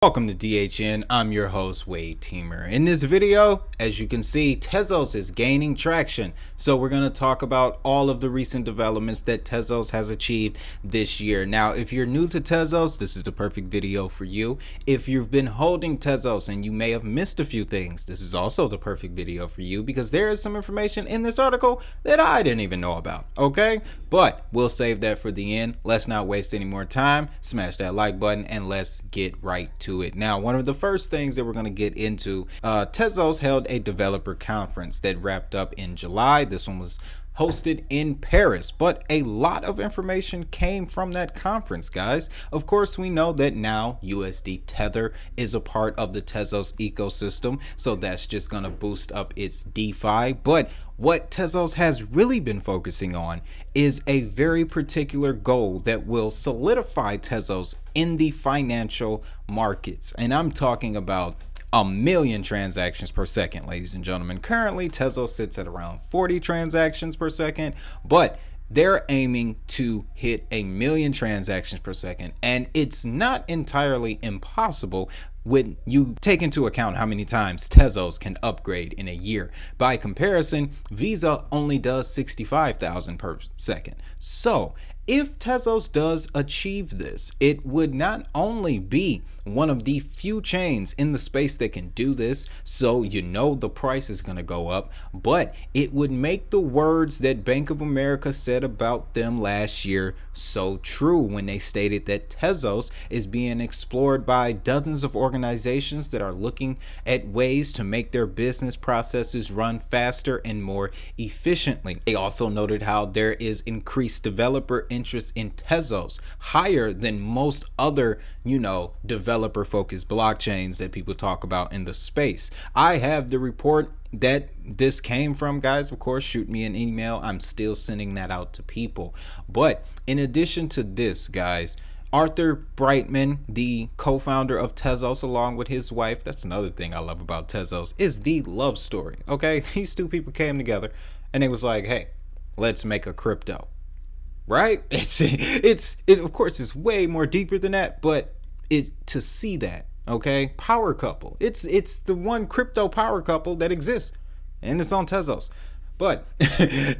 Welcome to DHN. I'm your host, Wade Teamer. In this video, as you can see, Tezos is gaining traction. So we're going to talk about all of the recent developments that Tezos has achieved this year. Now, if you're new to Tezos, this is the perfect video for you. If you've been holding Tezos and you may have missed a few things, this is also the perfect video for you because there is some information in this article that I didn't even know about, okay? But we'll save that for the end. Let's not waste any more time. Smash that like button and let's get right to it. Now, one of the first things that we're going to get into, Tezos held a developer conference that wrapped up in July. This one was hosted in Paris, but a lot of information came from that conference, guys. Of course, we know that now USD Tether is a part of the Tezos ecosystem, so that's just going to boost up its DeFi. But what Tezos has really been focusing on is a very particular goal that will solidify Tezos in the financial markets. And I'm talking about 1 million transactions per second, ladies and gentlemen. Currently, Tezos sits at around 40 transactions per second, but they're aiming to hit 1 million transactions per second. And it's not entirely impossible when you take into account how many times Tezos can upgrade in a year. By comparison, Visa only does 65,000 per second. So if Tezos does achieve this, it would not only be one of the few chains in the space that can do this, so you know the price is going to go up, but it would make the words that Bank of America said about them last year so true when they stated that Tezos is being explored by dozens of organizations that are looking at ways to make their business processes run faster and more efficiently. They also noted how there is increased developer interest in Tezos, higher than most other, developer focused blockchains that people talk about in the space. I have the report that this came from, guys. Of course, shoot me an email. I'm still sending that out to people. But in addition to this, guys, Arthur Brightman, the co-founder of Tezos, along with his wife, that's another thing I love about Tezos, is the love story. Okay, these two people came together and they was like, hey, let's make a crypto. Right? It's of course it's way more deeper than that, but to see that, okay, power couple. It's the one crypto power couple that exists, and it's on Tezos. But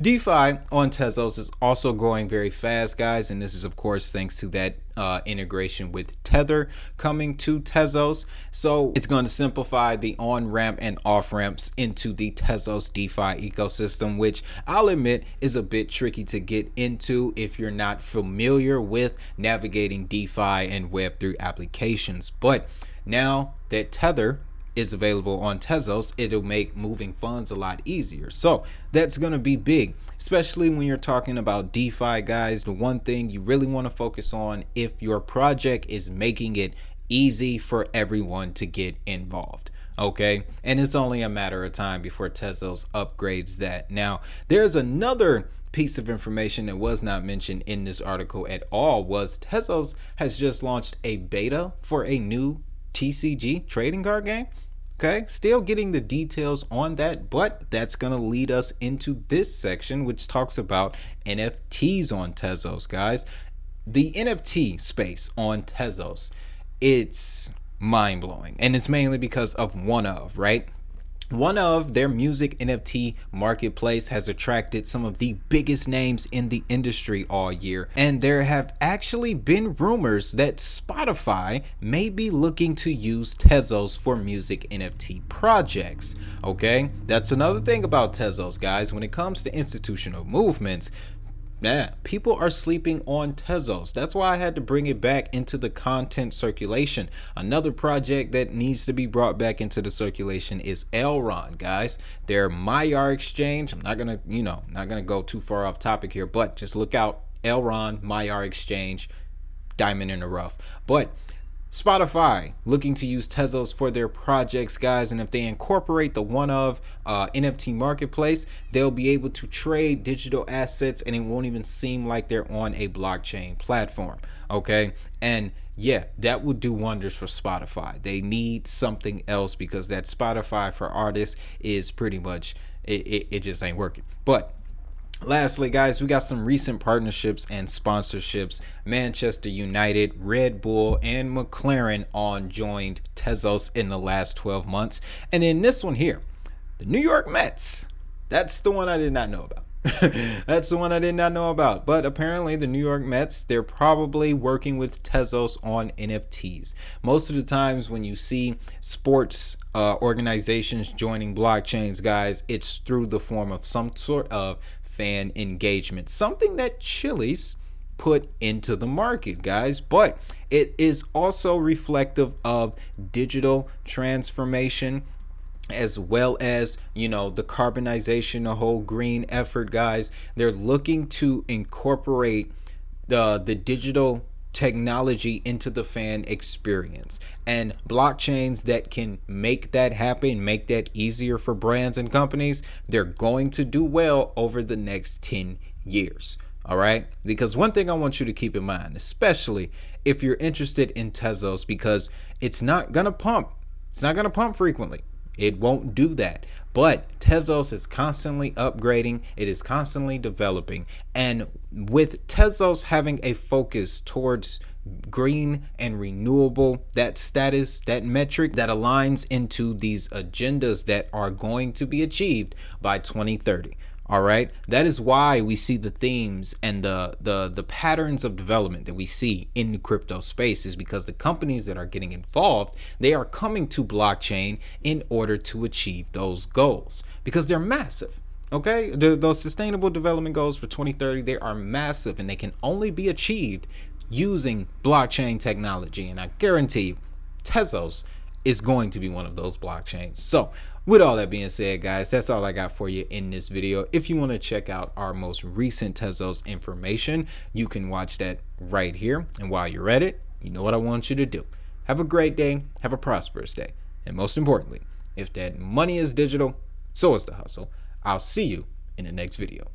DeFi on Tezos is also growing very fast, guys, and this is of course thanks to that integration with Tether coming to Tezos. So it's going to simplify the on-ramp and off-ramps into the Tezos DeFi ecosystem, which I'll admit is a bit tricky to get into if you're not familiar with navigating DeFi and Web3 applications. But now that Tether is available on Tezos, it'll make moving funds a lot easier. So that's going to be big, especially when you're talking about DeFi, guys. The one thing you really want to focus on if your project is making it easy for everyone to get involved. Okay, and it's only a matter of time before Tezos upgrades that. Now, there's another piece of information that was not mentioned in this article at all, was Tezos has just launched a beta for a new TCG trading card game. Okay, still getting the details on that, but that's going to lead us into this section, which talks about NFTs on Tezos, guys. The NFT space on Tezos, it's mind-blowing, and it's mainly because of right? One of their music NFT marketplace has attracted some of the biggest names in the industry all year. And there have actually been rumors that Spotify may be looking to use Tezos for music NFT projects. Okay, that's another thing about Tezos, guys. When it comes to institutional movements, people are sleeping on Tezos. That's why I had to bring it back into the content circulation. Another project that needs to be brought back into the circulation is Elrond, guys. Their Myar exchange. I'm not gonna go too far off topic here, but just look out. Elrond, Myar exchange, diamond in the rough. But Spotify looking to use Tezos for their projects, guys, and if they incorporate the NFT marketplace, they'll be able to trade digital assets and it won't even seem like they're on a blockchain platform. Okay, and yeah, that would do wonders for Spotify. They need something else because that Spotify for artists is pretty much it just ain't working. But Lastly, guys, we got some recent partnerships and sponsorships. Manchester United, Red Bull, and McLaren on joined Tezos in the last 12 months. And then this one here, the New York Mets. That's the one I did not know about. That's the one I did not know about. But apparently the New York Mets, they're probably working with Tezos on NFTs. Most of the times when you see sports organizations joining blockchains, guys, it's through the form of some sort of fan engagement, something that Chili's put into the market, guys. But it is also reflective of digital transformation, as well as, you know, the carbonization, the whole green effort, guys. They're looking to incorporate the digital technology into the fan experience, and blockchains that can make that happen, make that easier for brands and companies, they're going to do well over the next 10 years. All right, because one thing I want you to keep in mind, especially if you're interested in Tezos, because it's not gonna pump frequently. It won't do that. But Tezos is constantly upgrading. It is constantly developing. And with Tezos having a focus towards green and renewable, that status, that metric that aligns into these agendas that are going to be achieved by 2030. All right, that is why we see the themes and the patterns of development that we see in the crypto space, is because the companies that are getting involved, they are coming to blockchain in order to achieve those goals, because they're massive. Okay, those sustainable development goals for 2030, they are massive, and they can only be achieved using blockchain technology. And I guarantee Tezos is going to be one of those blockchains. So with all that being said, guys, that's all I got for you in this video. If you want to check out our most recent Tezos information, you can watch that right here. And while you're at it, you know what I want you to do. Have a great day. Have a prosperous day. And most importantly, if that money is digital, so is the hustle. I'll see you in the next video.